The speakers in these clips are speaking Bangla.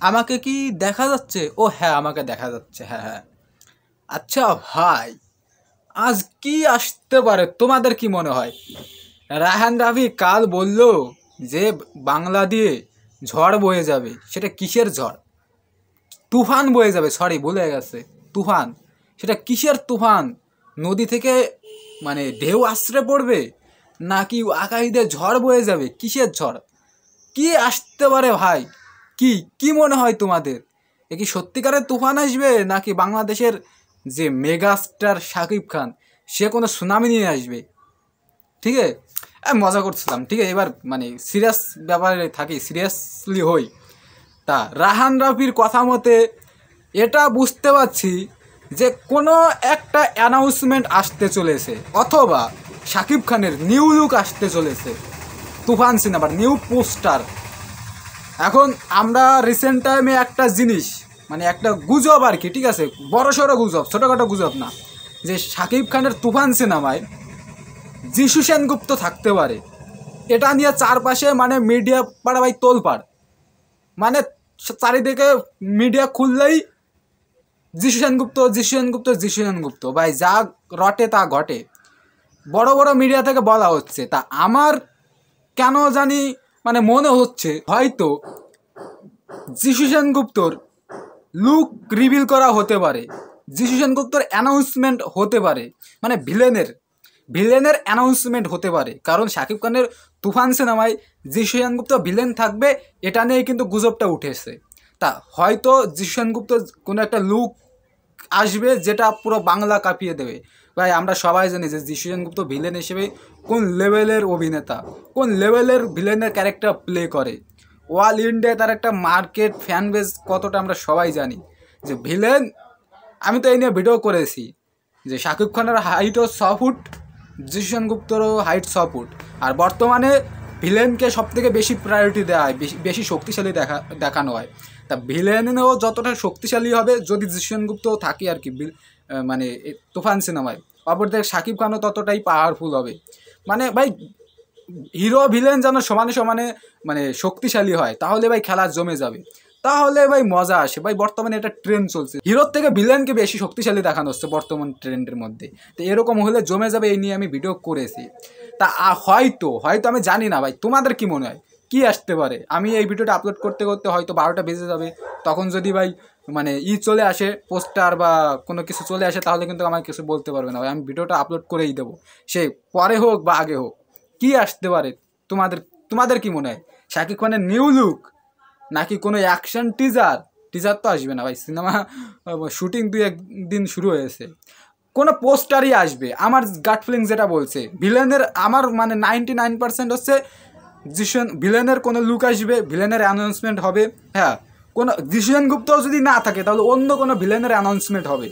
আমাকে কি দেখা যাচ্ছে? ও হ্যাঁ, আমাকে দেখা যাচ্ছে। হ্যাঁ হ্যাঁ। আচ্ছা ভাই, আজ কি আসতে পারে তোমাদের কি মনে হয়? রায়হান রাফি কাল বলল যে বাংলা দিয়ে ঝড় বয়ে যাবে। সেটা কিসের ঝড়? তুফান বয়ে যাবে, সরি ভুলে গেছে। তুফান। সেটা কিসের তুফান? নদী থেকে মানে ঢেউ আছড়ে পড়বে, নাকি আকাশ দিয়ে ঝড় বয়ে যাবে? কিসের ঝড়? কি আসতে পারে ভাই? কি কি মনে হয় তোমাদের? এ কি সত্যিকারের তুফান আসবে, নাকি বাংলাদেশের যে মেগাস্টার শাকিব খান সে কোনো সুনামি নিয়ে আসবে? ঠিক আছে, আমি মজা করছিলাম। ঠিক আছে, এবার মানে সিরিয়াস ব্যাপারে থাকি, সিরিয়াসলি হই। তা রাহান রাফির কথা মতে এটা বুঝতে পারছি যে কোনো একটা অ্যানাউন্সমেন্ট আসতে চলেছে, অথবা শাকিব খানের নিউ লুক আসতে চলেছে তুফান সিনেমার নিউ পোস্টার। এখন আমরা রিসেন্ট টাইমে একটা জিনিস, মানে একটা গুজব আর কি, ঠিক আছে, বড়সড় গুজব, ছোটোখাটো গুজব না, যে শাকিব খানের তুফান সিনেমায় যিশু সেনগুপ্ত থাকতে পারে। এটা নিয়ে চারপাশে মানে মিডিয়া পাড়া ভাই তোলপাড়। মানে চারিদিকে মিডিয়া খুললেই যিশু সেনগুপ্ত, যিশু সেনগুপ্ত, যিশু সেনগুপ্ত, ভাই যা রটে তা ঘটে। বড় বড় মিডিয়া থেকে বলা হচ্ছে। তা আমার কেন জানি মানে মনে হচ্ছে হয়তো যিশু সেনগুপ্তর লুক রিভিল করা হতে পারে, যিশু সেনগুপ্তর অ্যানাউন্সমেন্ট হতে পারে, মানে ভিলেনের ভিলেনের অ্যানাউন্সমেন্ট হতে পারে। কারণ শাকিব খানের তুফান সিনেমায় যিশু সেনগুপ্ত ভিলেন থাকবে, এটা নিয়ে কিন্তু গুজবটা উঠেছে। তা হয়তো যিশু সেনগুপ্ত কোনো একটা লুক আসবে যেটা পুরো বাংলা কাঁপিয়ে দেবে। ভাই আমরা সবাই জানি যে যিশু সেনগুপ্ত ভিলেন হিসেবে কোন লেভেলের অভিনেতা, কোন লেভেলের ভিলেনের ক্যারেক্টার প্লে করে। ওয়াল ইন্ডিয়ায় তার একটা মার্কেট ফ্যান বেস কতটা আমরা সবাই জানি। যে ভিলেন, আমি তো এই নিয়ে ভিডিও করেছি যে শাকিব খানের হাইটও 6 ফুট, যিশু সেনগুপ্তরও হাইট 6 ফুট। আর বর্তমানে ভিলেনকে সব থেকে বেশি প্রায়োরিটি দেওয়া হয়, বেশি বেশি শক্তিশালী দেখানো হয়। তা ভিলেনও যতটা শক্তিশালী হবে যদি যিশু সেনগুপ্ত থাকে আর কি, মানে তুফান সিনেমায়, অপরদিকে শাকিব খানও ততটাই পাওয়ারফুল হবে। মানে ভাই হিরো ভিলেন যেন সমানে সমানে মানে শক্তিশালী হয়, তাহলে ভাই খেলা জমে যাবে, তাহলে ভাই মজা আসে। ভাই বর্তমানে এটা ট্রেন্ড চলছে, হিরোর থেকে ভিলেনকে বেশি শক্তিশালী দেখানো হচ্ছে বর্তমান ট্রেন্ডের মধ্যে। তো এরকম হলে জমে যাবে, এই নিয়ে আমি ভিডিও করেছি। তা হয়তো হয়তো আমি জানি না ভাই, তোমাদের কি মনে হয় কি আসতে পারে? আমি এই ভিডিওটা আপলোড করতে করতে হয়তো 12টা বেজে যাবে। তখন যদি ভাই মানে চলে আসে, পোস্টার বা কোনো কিছু চলে আসে, তাহলে কিন্তু আমার কিছু বলতে পারবে না ভাই, আমি ভিডিওটা আপলোড করেই দেবো, সে পরে হোক বা আগে হোক। কি আসতে পারে তোমাদের? তোমাদের কি মনে হয়? শাকিব খানের নিউ লুক, নাকি কোনো অ্যাকশন টিজার? টিজার তো আসবে না ভাই, সিনেমা শুটিং 2-1 দিন শুরু হয়েছে। কোনো পোস্টারই আসবে আমার গাট ফিলিং যেটা বলছে। ভিলেনের আমার মানে 99% হচ্ছে জিশন ভিলেনের কোনো লুক আসবে, ভিলেনের অ্যানাউন্সমেন্ট হবে। হ্যাঁ, কোনো জিশন গুপ্তও যদি না থাকে তাহলে অন্য কোনো ভিলেনের অ্যানাউন্সমেন্ট হবে।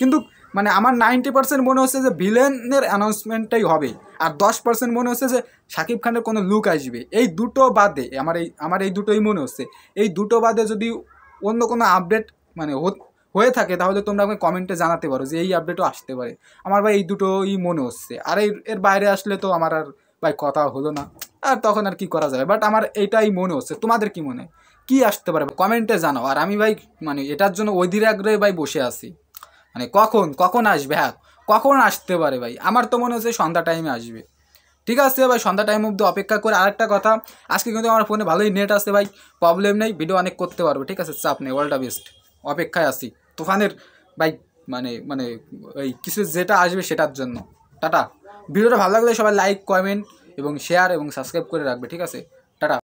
কিন্তু মানে আমার 90% মনে হচ্ছে যে ভিলেনের অ্যানাউন্সমেন্টটাই হবে, আর 10% মনে হচ্ছে যে শাকিব খানের কোনো লুক আসবে। এই দুটো বাদে আমার এই দুটোই মনে হচ্ছে। এই দুটো বাদে যদি অন্য কোনো আপডেট মানে হয়ে থাকে, তাহলে তোমরা আমাকে কমেন্টে জানাতে পারো যে এই আপডেটও আসতে পারে। আমার ভাই এই দুটোই মনে হচ্ছে, আর এর বাইরে আসলে তো আমার আর ভাই কথা হলো না, আর তখন আর কি করা যাবে। বাট আমার এইটাই মনে হচ্ছে। তোমাদের কি মনে হয় কি আসতে পারে? কমেন্টে জানাও। আর আমি ভাই মানে এটার জন্য অধীর আগ্রহে ভাই বসে আছি, মানে কখন কখন আসবে। হ্যাঁ, কখন আসতে পারে ভাই? আমার তো মনে হচ্ছে সন্ধ্যা টাইমে আসবে। ঠিক আছে ভাই, সন্ধ্যা টাইম অব্দি অপেক্ষা করে। আরেকটা কথা, আজকে কিন্তু আমার ফোনে ভালোই নেট আছে ভাই, প্রবলেম নেই, ভিডিও অনেক করতে পারবো। ঠিক আছে, চাপ নেই, অল দ্য বেস্ট। অপেক্ষায় আছি তুফানের ভাই, মানে মানে ওই কিছু যেটা আসবে সেটার জন্য। টাটা। ভিডিওটা ভালো লাগলে সবাই লাইক, কমেন্ট এবং শেয়ার এবং সাবস্ক্রাইব করে রাখবে। ঠিক আছে, টাটা।